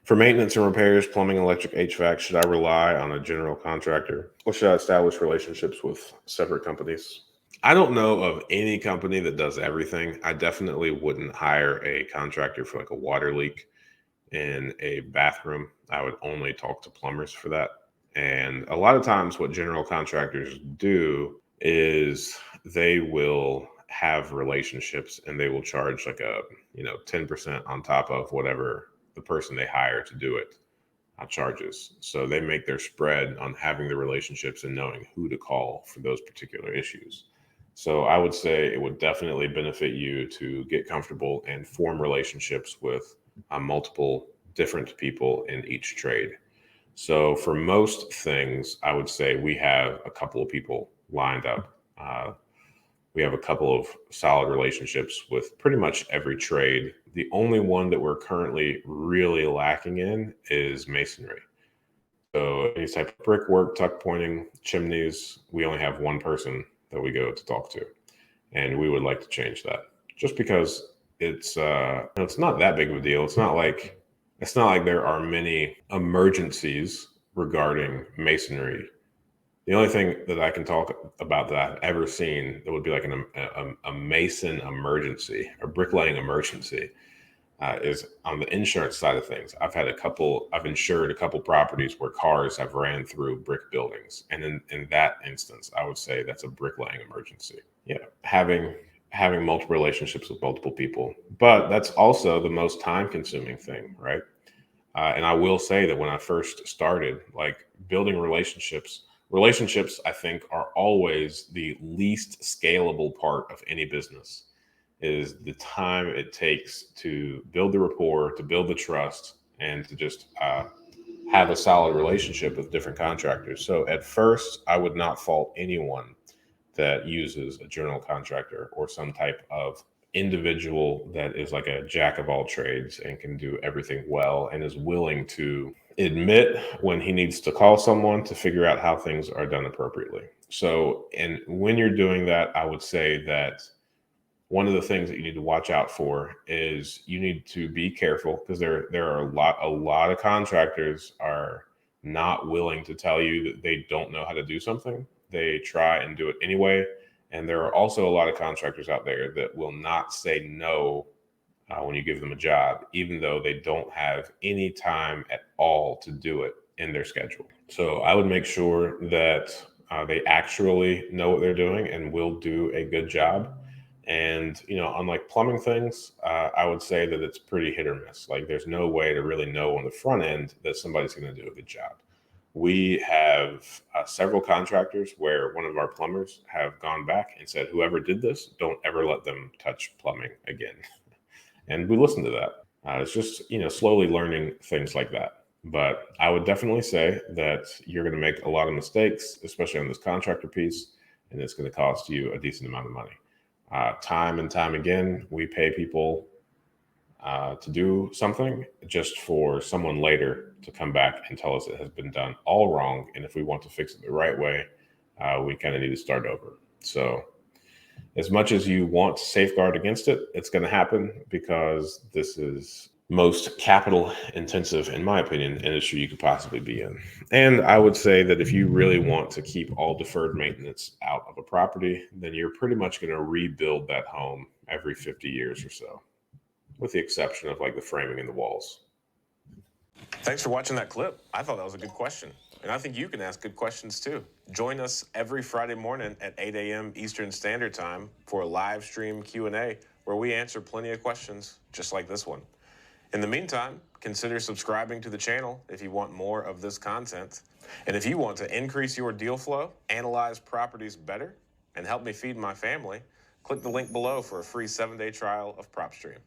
For maintenance and repairs, plumbing, electric, HVAC, should I rely on a general contractor or should I establish relationships with separate companies? I don't know of any company that does everything. I definitely wouldn't hire a contractor for like a water leak in a bathroom. I would only talk to plumbers for that. And a lot of times, what general contractors do is they will have relationships and they will charge like a 10% on top of whatever the person they hire to do it charges. So they make their spread on having the relationships and knowing who to call for those particular issues. So I would say it would definitely benefit you to get comfortable and form relationships with multiple different people in each trade. So for most things, I would say we have a couple of people lined up. We have a couple of solid relationships with pretty much every trade. The only one that we're currently really lacking in is masonry. So any type of brickwork, tuck pointing, chimneys, we only have one person that we go to talk to, and we would like to change that. Just because it's not that big of a deal. It's not like there are many emergencies regarding masonry. The only thing that I can talk about that I've ever seen that would be like a mason emergency, a bricklaying emergency, is on the insurance side of things. I've insured a couple properties where cars have ran through brick buildings. And in that instance, I would say that's a bricklaying emergency. Yeah. Having multiple relationships with multiple people. But that's also the most time consuming thing, right? And I will say that when I first started, like building relationships, I think are always the least scalable part of any business is the time it takes to build the rapport, to build the trust, and to just have a solid relationship with different contractors. So at first, I would not fault anyone that uses a general contractor or some type of individual that is like a jack of all trades and can do everything well and is willing to admit when he needs to call someone to figure out how things are done appropriately. So, and when you're doing that, I would say that one of the things that you need to watch out for is you need to be careful because there are a lot of contractors are not willing to tell you that they don't know how to do something. They try and do it anyway. And there are also a lot of contractors out there that will not say no when you give them a job, even though they don't have any time at all to do it in their schedule. So I would make sure that they actually know what they're doing and will do a good job. And, on like plumbing things, I would say that it's pretty hit or miss. Like there's no way to really know on the front end that somebody's going to do a good job. We have several contractors where one of our plumbers have gone back and said, whoever did this, don't ever let them touch plumbing again. And we listen to that. It's just, slowly learning things like that. But I would definitely say that you're going to make a lot of mistakes, especially on this contractor piece, and it's going to cost you a decent amount of money. Time and time again, we pay people to do something just for someone later to come back and tell us it has been done all wrong. And if we want to fix it the right way, we kind of need to start over. So, as much as you want to safeguard against it, it's going to happen because this is most capital intensive, in my opinion, industry you could possibly be in. And I would say that if you really want to keep all deferred maintenance out of a property, then you're pretty much going to rebuild that home every 50 years or so, with the exception of like the framing and the walls. Thanks for watching that clip. I thought that was a good question. And I think you can ask good questions too. Join us every Friday morning at 8 a.m. Eastern Standard Time for a live stream Q&A where we answer plenty of questions just like this one. In the meantime, consider subscribing to the channel if you want more of this content. And if you want to increase your deal flow, analyze properties better, and help me feed my family, click the link below for a free 7-day trial of PropStream.